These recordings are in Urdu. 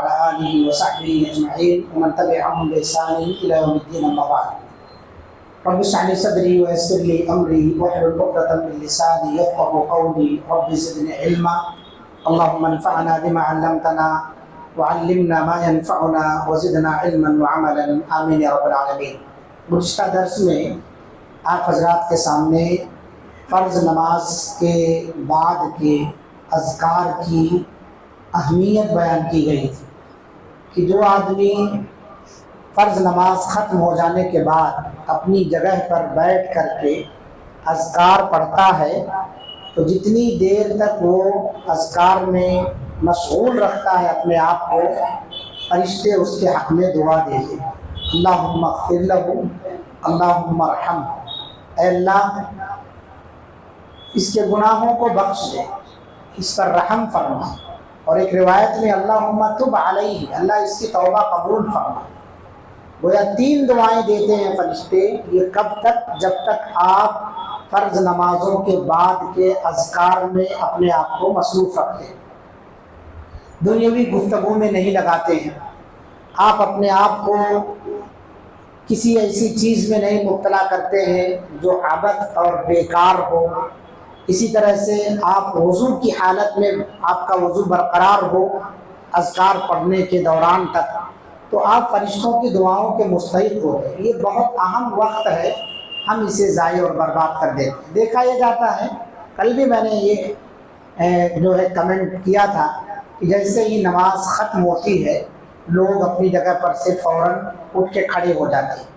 وعلى آله وصحبه أجمعين ومن تبعهم بإحسان إلى يوم الدين أما بعد رب اشرح لي صدري ويسر لي أمري واحلل عقدة من لساني يفقهوا قولي رب زدني علما اللهم انفعنا بما علمتنا وعلمنا ما ينفعنا وزدنا علما وعملا آمين یا رب العالمین۔ گزشتہ درس میں آپ حضرات کے سامنے فرض نماز کے بعد کے اذکار کی اہمیت بیان کی گئی تھی کہ جو آدمی فرض نماز ختم ہو جانے کے بعد اپنی جگہ پر بیٹھ کر کے اذکار پڑھتا ہے تو جتنی دیر تک وہ اذکار میں مشغول رکھتا ہے اپنے آپ کو، فرشتے اس کے حق میں دعا دیتے ہیں، اللہم اغفر لہ اللہم ارحمہ، اے اللہ اس کے گناہوں کو بخش دے، اس پر رحم فرما، اور ایک روایت میں اللہم تب علیہ، اللہ اس کی توبہ قبول فرما۔ گویا 3 دعائیں دیتے ہیں فرشتے، یہ کب تک؟ جب تک آپ فرض نمازوں کے بعد کے اذکار میں اپنے آپ کو مصروف رکھتے ہیں، دنیاوی گفتگو میں نہیں لگاتے ہیں، آپ اپنے آپ کو کسی ایسی چیز میں نہیں مبتلا کرتے ہیں جو عبث اور بیکار ہو، اسی طرح سے آپ وضو کی حالت میں آپ کا وضو برقرار ہو اذکار پڑھنے کے دوران تک، تو آپ فرشتوں کی دعاؤں کے مستحق ہوتے ہیں۔ یہ بہت اہم وقت ہے، ہم اسے ضائع اور برباد کر دیتے ہیں۔ دیکھا یہ جاتا ہے، کل بھی میں نے یہ جو ہے کمنٹ کیا تھا کہ جیسے ہی نماز ختم ہوتی ہے لوگ اپنی جگہ پر سے فوراً اٹھ کے کھڑے ہو جاتے ہیں۔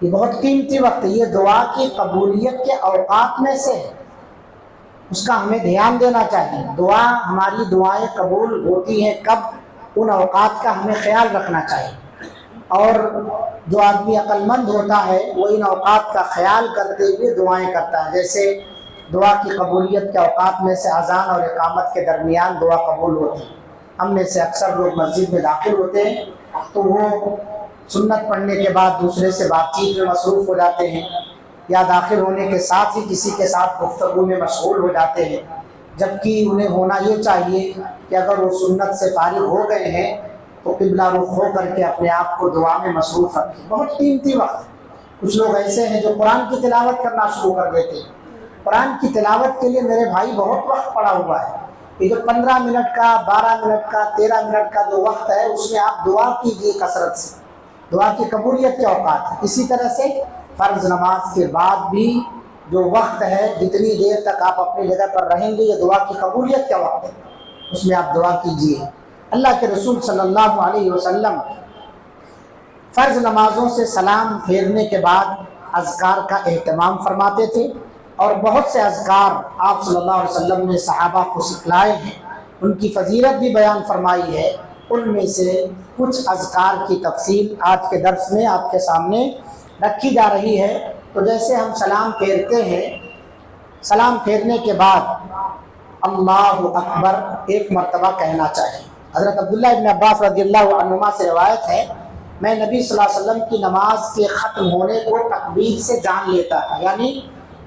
یہ بہت قیمتی وقت ہے، یہ دعا کی قبولیت کے اوقات میں سے ہے، اس کا ہمیں دھیان دینا چاہیے۔ ہماری دعائیں قبول ہوتی ہیں کب؟ ان اوقات کا ہمیں خیال رکھنا چاہیے، اور جو آدمی عقل مند ہوتا ہے وہ ان اوقات کا خیال کرتے ہوئے دعائیں کرتا ہے۔ جیسے دعا کی قبولیت کے اوقات میں سے اذان اور اقامت کے درمیان دعا قبول ہوتی ہے۔ ہم میں سے اکثر لوگ مسجد میں داخل ہوتے ہیں تو وہ سنت پڑھنے کے بعد دوسرے سے بات چیت میں مصروف ہو جاتے ہیں، یا داخل ہونے کے ساتھ ہی کسی کے ساتھ گفتگو میں مشغول ہو جاتے ہیں، جبکہ انہیں ہونا یہ چاہیے کہ اگر وہ سنت سے فارغ ہو گئے ہیں تو قبلہ رخ ہو کر کے اپنے آپ کو دعا میں مصروف رکھیں۔ بہت قیمتی وقت ہے۔ کچھ لوگ ایسے ہیں جو قرآن کی تلاوت کرنا شروع کر دیتے ہیں۔ قرآن کی تلاوت کے لیے میرے بھائی بہت وقت پڑا ہوا ہے۔ یہ جو 15 منٹ کا، 12 منٹ کا، 13 منٹ کا جو وقت ہے اس میں آپ دعا کیجیے کثرت سے، دعا کی قبولیت کے اوقات ہیں۔ اسی طرح سے فرض نماز کے بعد بھی جو وقت ہے، جتنی دیر تک آپ اپنی جگہ پر رہیں گے یہ دعا کی قبولیت کا وقت ہے، اس میں آپ دعا کیجیے۔ اللہ کے رسول صلی اللہ علیہ وسلم فرض نمازوں سے سلام پھیرنے کے بعد اذکار کا اہتمام فرماتے تھے، اور بہت سے اذکار آپ صلی اللہ علیہ وسلم نے صحابہ کو سکھلائے ہیں، ان کی فضیلت بھی بیان فرمائی ہے۔ ان میں سے کچھ اذکار کی تفصیل آج کے درس میں آپ کے سامنے رکھی جا رہی ہے۔ تو جیسے ہم سلام پھیرتے ہیں، سلام پھیرنے کے بعد اللہ اکبر ایک مرتبہ کہنا چاہیے۔ حضرت عبداللہ ابن عباس رضی اللہ عنہما سے روایت ہے، میں نبی صلی اللہ علیہ وسلم کی نماز کے ختم ہونے کو تکبیر سے جان لیتا تھا، یعنی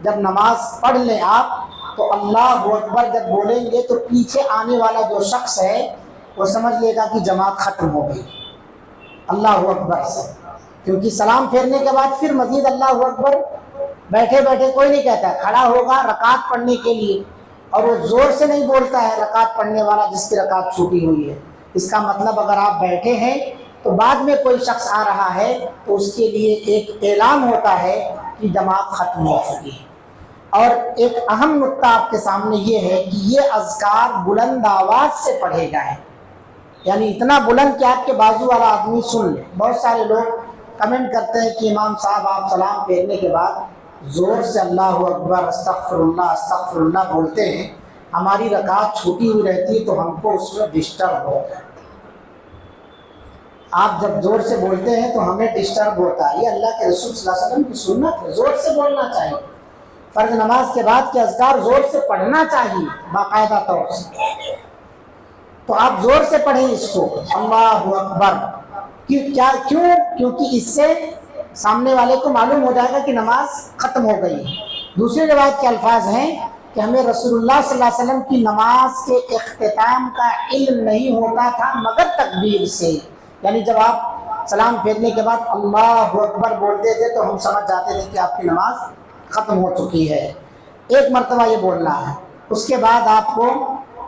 جب نماز پڑھ لیں آپ تو اللہ اکبر جب بولیں گے تو پیچھے آنے والا جو شخص ہے وہ سمجھ لے گا کہ جماعت ختم ہو گئی، اللہ اکبر سے، کیونکہ سلام پھیرنے کے بعد پھر مزید اللہ اکبر بیٹھے بیٹھے کوئی نہیں کہتا ہے، کھڑا ہوگا رکعت پڑھنے کے لیے، اور وہ زور سے نہیں بولتا ہے رکعت پڑھنے والا جس کی رکعت چھوٹی ہوئی ہے۔ اس کا مطلب اگر آپ بیٹھے ہیں تو بعد میں کوئی شخص آ رہا ہے تو اس کے لیے ایک اعلان ہوتا ہے کہ جماعت ختم ہو چکی ہے۔ اور ایک اہم نقطہ آپ کے سامنے یہ ہے کہ یہ اذکار بلند آواز سے پڑھے جائیں، یعنی اتنا بلند کہ آپ کے بازو والا آدمی سن لے۔ بہت سارے لوگ کمنٹ کرتے ہیں کہ امام صاحب آپ سلام پھیرنے کے بعد زور سے اللہ اکبر استغفر اللہ بولتے ہیں، ہماری رکعت چھوٹی ہوئی رہتی ہے تو ہم کو اس میں ڈسٹرب ہوتا ہے۔ آپ جب زور سے بولتے ہیں تو ہمیں ڈسٹرب ہوتا ہے، یہ اللہ کے رسول صلی اللہ علیہ وسلم کی سنت ہے، زور سے بولنا چاہیے۔ فرض نماز کے بعد کے اذکار زور سے پڑھنا چاہیے باقاعدہ طور سے، تو آپ زور سے پڑھیں اس کو، اللہ اکبر۔ کیونکہ اس سے سامنے والے کو معلوم ہو جائے گا کہ نماز ختم ہو گئی ہے۔ دوسری روایت کے الفاظ ہیں کہ کہ ہمیں رسول اللہ صلی اللہ علیہ وسلم کی نماز کے اختتام کا علم نہیں ہوتا تھا مگر تکبیر سے، یعنی جب آپ سلام پھیرنے کے بعد اللہ اکبر بولتے تھے تو ہم سمجھ جاتے تھے کہ آپ کی نماز ختم ہو چکی ہے۔ ایک مرتبہ یہ بولنا ہے، اس کے بعد آپ کو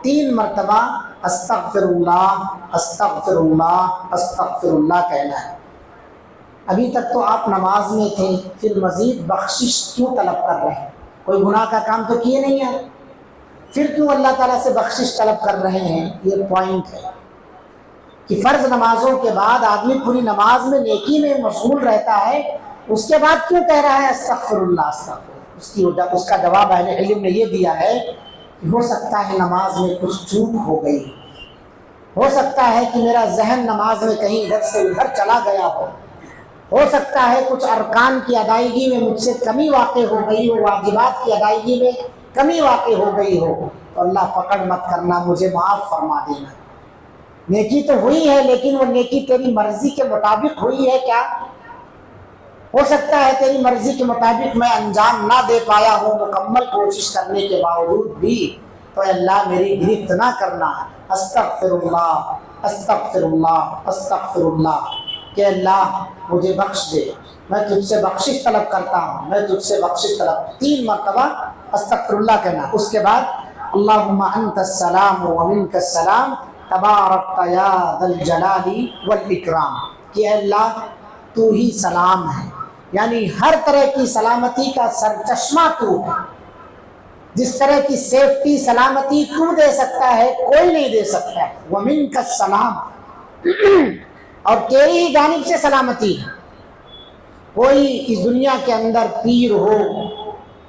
3 مرتبہ استغفر اللہ استغفر اللہ استغفر اللہ کہنا ہے۔ ابھی تک تو آپ نماز میں تھے، پھر مزید بخشش کیوں طلب کر رہے ہیں؟ کوئی گناہ کا کام تو کیے نہیں ہے، پھر کیوں اللہ تعالیٰ سے بخشش طلب کر رہے ہیں؟ یہ پوائنٹ ہے کہ فرض نمازوں کے بعد آدمی پوری نماز میں نیکی میں مشغول رہتا ہے، اس کے بعد کیوں کہہ رہا ہے استغفر اللہ استغفر اللہ؟ اس کا جواب اہل علم نے یہ دیا ہے کہ ہو سکتا ہے نماز میں کچھ چوک ہو گئی، ہو سکتا ہے کہ میرا ذہن نماز میں کہیں ادھر سے ادھر چلا گیا ہو سکتا ہے کچھ ارکان کی ادائیگی میں مجھ سے کمی واقع ہو گئی ہو، واجبات کی ادائیگی میں کمی واقع ہو گئی ہو، تو اللہ پکڑ مت کرنا، مجھے معاف فرما دینا۔ نیکی تو ہوئی ہے لیکن وہ نیکی تیری مرضی کے مطابق ہوئی ہے کیا؟ ہو سکتا ہے تیری مرضی کے مطابق میں انجام نہ دے پایا ہوں مکمل کوشش کرنے کے باوجود بھی، تو اللہ میری گرفت نہ کرنا، استغفر اللہ استغفر اللہ استغفر اللہ، کہ اللہ مجھے بخش دے، میں تجھ سے بخشش طلب کرتا ہوں، میں تجھ سے بخشش طلب۔ 3 مرتبہ استغفر اللہ کہنا، اس کے بعد اللہم انت السلام و منک السلام تبارکت یا ذا الجلال والاکرام، کہ اللہ تو ہی سلام ہے، یعنی ہر طرح کی سلامتی کا سرچشمہ تو ہے، جس طرح کی سیفٹی سلامتی تو دے سکتا ہے کوئی نہیں دے سکتا ہے، ومنک السلام، اور تیری ہی جانب سے سلامتی ہے۔ کوئی اس دنیا کے اندر پیر ہو،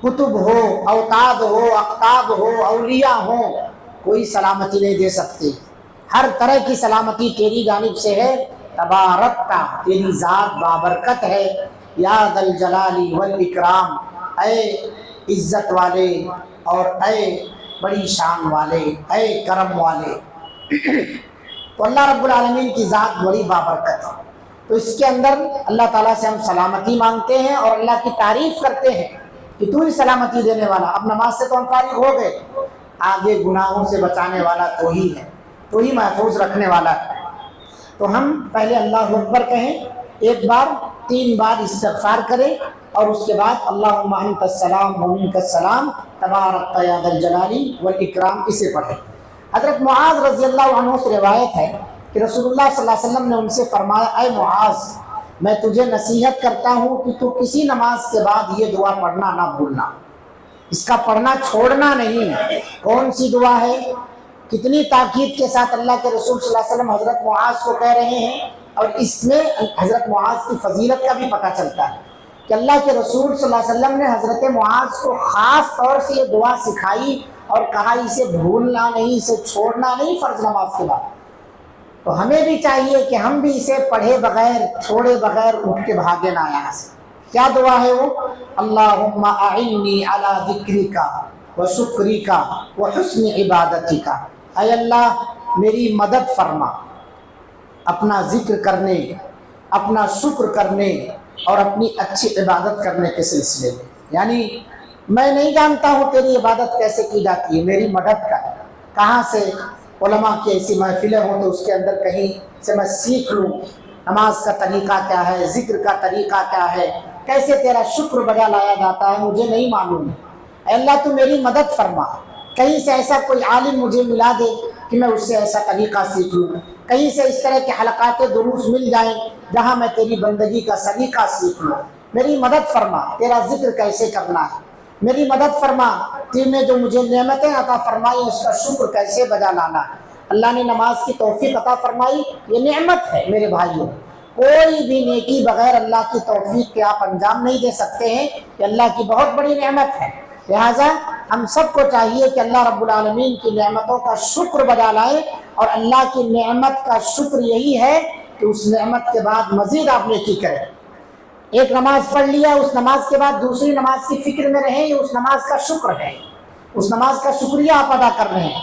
کتب ہو، اوتاد ہو، اقطاب ہو، اولیاء ہو، کوئی سلامتی نہیں دے سکتے، ہر طرح کی سلامتی تیری جانب سے ہے۔ تبارک کا، تیری ذات بابرکت ہے، یا ذا الجلال والاکرام، اے عزت والے اور اے بڑی شان والے، اے کرم والے۔ تو اللہ رب العالمین کی ذات بڑی بابرکت ہے، تو اس کے اندر اللہ تعالیٰ سے ہم سلامتی مانگتے ہیں اور اللہ کی تعریف کرتے ہیں کہ تو ہی سلامتی دینے والا۔ اب نماز سے تو ہم فارغ ہو گئے، آگے گناہوں سے بچانے والا تو ہی ہے، تو ہی محفوظ رکھنے والا ہے۔ تو ہم پہلے اللہ اکبر کہیں، ایک بار 3 بار استغفار کریں، اور اس کے بعد اللہم انت السلام و منک السلام تبارکت یا ذا الجلال والاکرام، اسے پڑھیں۔ حضرت معاذ رضی اللہ عنہ سے روایت ہے کہ رسول اللہ صلی اللہ علیہ وسلم نے ان سے فرمایا، اے معاذ، میں تجھے نصیحت کرتا ہوں کہ تو کسی نماز کے بعد یہ دعا پڑھنا نہ بھولنا، اس کا پڑھنا چھوڑنا نہیں۔ کون سی دعا ہے؟ کتنی تاکید کے ساتھ اللہ کے رسول صلی اللہ علیہ وسلم حضرت معاذ کو کہہ رہے ہیں، اور اس میں حضرت معاذ کی فضیلت کا بھی پتہ چلتا ہے کہ اللہ کے رسول صلی اللہ علیہ وسلم نے حضرت معاذ کو خاص طور سے یہ دعا سکھائی اور کہا اسے بھولنا نہیں، اسے چھوڑنا نہیں فرض نماز کے بعد۔ تو ہمیں بھی چاہیے کہ ہم بھی اسے پڑھے بغیر، چھوڑے بغیر اٹھ کے بھاگے نہ یہاں سے۔ کیا دعا ہے وہ؟ اللہم اعنی علی ذکرک و شکرک و حسن عبادتک، اے اللہ میری مدد فرما اپنا ذکر کرنے، اپنا شکر کرنے اور اپنی اچھی عبادت کرنے کے سلسلے میں، یعنی میں نہیں جانتا ہوں تیری عبادت کیسے کی جاتی ہے، میری مدد کر۔ کہاں سے؟ علماء کی ایسی محفلیں ہوں تو اس کے اندر کہیں سے میں سیکھ لوں نماز کا طریقہ کیا ہے، ذکر کا طریقہ کیا ہے، کیسے تیرا شکر بجا لایا جاتا ہے، مجھے نہیں معلوم۔ اے اللہ تو میری مدد فرما، کہیں سے ایسا کوئی عالم مجھے ملا دے کہ میں اس سے ایسا طریقہ سیکھ لوں، کہیں سے اس طرح کے حلقات دروس مل جائیں جہاں میں تیری بندگی کا سلیقہ سیکھ لوں۔ میری مدد فرما، تیرا ذکر کیسے کرنا ہے، میری مدد فرما، تیر نے جو مجھے نعمتیں عطا فرمائی اس کا شکر کیسے بجا لانا ہے۔ اللہ نے نماز کی توفیق عطا فرمائی، یہ نعمت ہے میرے بھائیوں، کوئی بھی نیکی بغیر اللہ کی توفیق کے آپ انجام نہیں دے سکتے ہیں، یہ اللہ کی بہت بڑی نعمت ہے۔ لہٰذا ہم سب کو چاہیے کہ اللہ رب العالمین کی نعمتوں کا شکر بجا لائیں، اور اللہ کی نعمت کا شکر یہی ہے کہ اس نعمت کے بعد مزید آپ نیکی کریں۔ ایک نماز پڑھ لیا، اس نماز کے بعد دوسری نماز کی فکر میں رہیں، یہ اس نماز کا شکر ہے، اس نماز کا شکریہ آپ ادا کر رہے ہیں۔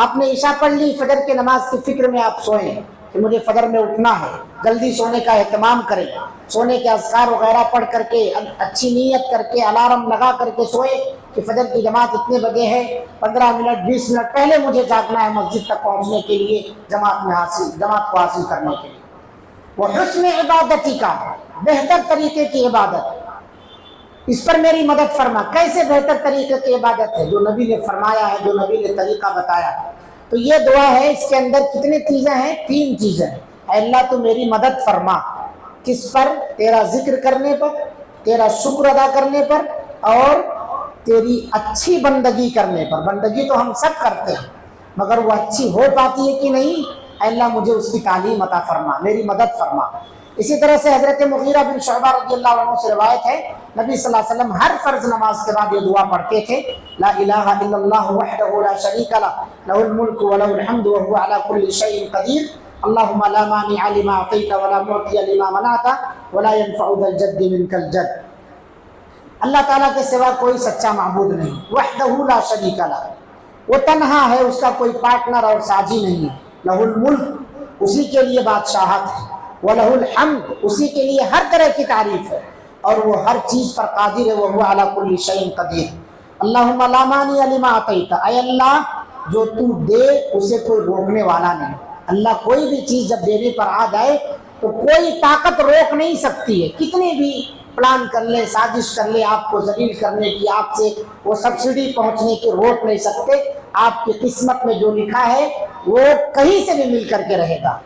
آپ نے عشاء پڑھ لی، فجر کی نماز کی فکر میں آپ سوئیں کہ مجھے فجر میں اٹھنا ہے، جلدی سونے کا اہتمام کریں، سونے کے اذکار وغیرہ پڑھ کر کے، اچھی نیت کر کے، الارم لگا کر کے سوئیں کہ فجر کی جماعت اتنے بجے ہے، 15 منٹ 20 منٹ پہلے مجھے جاگنا ہے مسجد تک پہنچنے کے لیے، جماعت کو حاصل کرنے کے لیے۔ وہ حسن عبادتی کا، بہتر طریقے کی عبادت، اس پر میری مدد فرما۔ کیسے بہتر طریقے کی عبادت ہے؟ جو نبی نے فرمایا ہے، جو نبی نے طریقہ بتایا ہے۔ تو یہ دعا ہے، اس کے اندر کتنی چیزیں ہیں؟ 3 چیزیں۔ اے اللہ تو میری مدد فرما، کس پر؟ تیرا ذکر کرنے پر، تیرا شکر ادا کرنے پر، اور تیری اچھی بندگی کرنے پر۔ بندگی تو ہم سب کرتے ہیں، مگر وہ اچھی ہو پاتی ہے کہ نہیں؟ اے اللہ مجھے اس کی تعلیم عطا فرما، میری مدد فرما۔ اسی طرح سے حضرت مغیرہ بن شعبہ رضی اللہ عنہ سے روایت ہے، نبی صلی اللہ علیہ وسلم ہر فرض نماز کے بعد یہ دعا پڑھتے تھے، لا الہ الا اللہ وحدہ لا شریک لہ، لہ الملک ولہ الحمد وہو علی کل شیء قدیر، اللہم لا مانع لما اعطیت ولا معطی لما منعت ولا ينفع ذا الجد منک الجد۔ اللہ تعالیٰ کے سوا کوئی سچا معبود نہیں، وحدہ لا شریک لہ، وہ تنہا ہے، اس کا کوئی پارٹنر اور ساجی نہیں ہے، لہ الملک، اسی کے لیے بادشاہت ہے، وَلَهُ الْحَمْدُ، اسی کے لیے ہر طرح کی تعریف ہے، اور وہ ہر چیز پر قادر ہے، وَهُوَ عَلَى كُلِّ شَيْءٍ قَدِيرٌ۔ اللہم لا مانع لما اعطیت، اے اللہ جو تو دے اسے کوئی روکنے والا نہیں۔ اللہ کوئی بھی چیز جب دینے پر آ جائے تو کوئی طاقت روک نہیں سکتی ہے، کتنی بھی پلان کر لے، سازش کر لے آپ کو ذلیل کرنے کی، آپ سے وہ سبسڈی پہنچنے کی، روک نہیں سکتے۔ آپ کی قسمت میں جو لکھا ہے وہ کہیں سے بھی مل کر کے رہے گا۔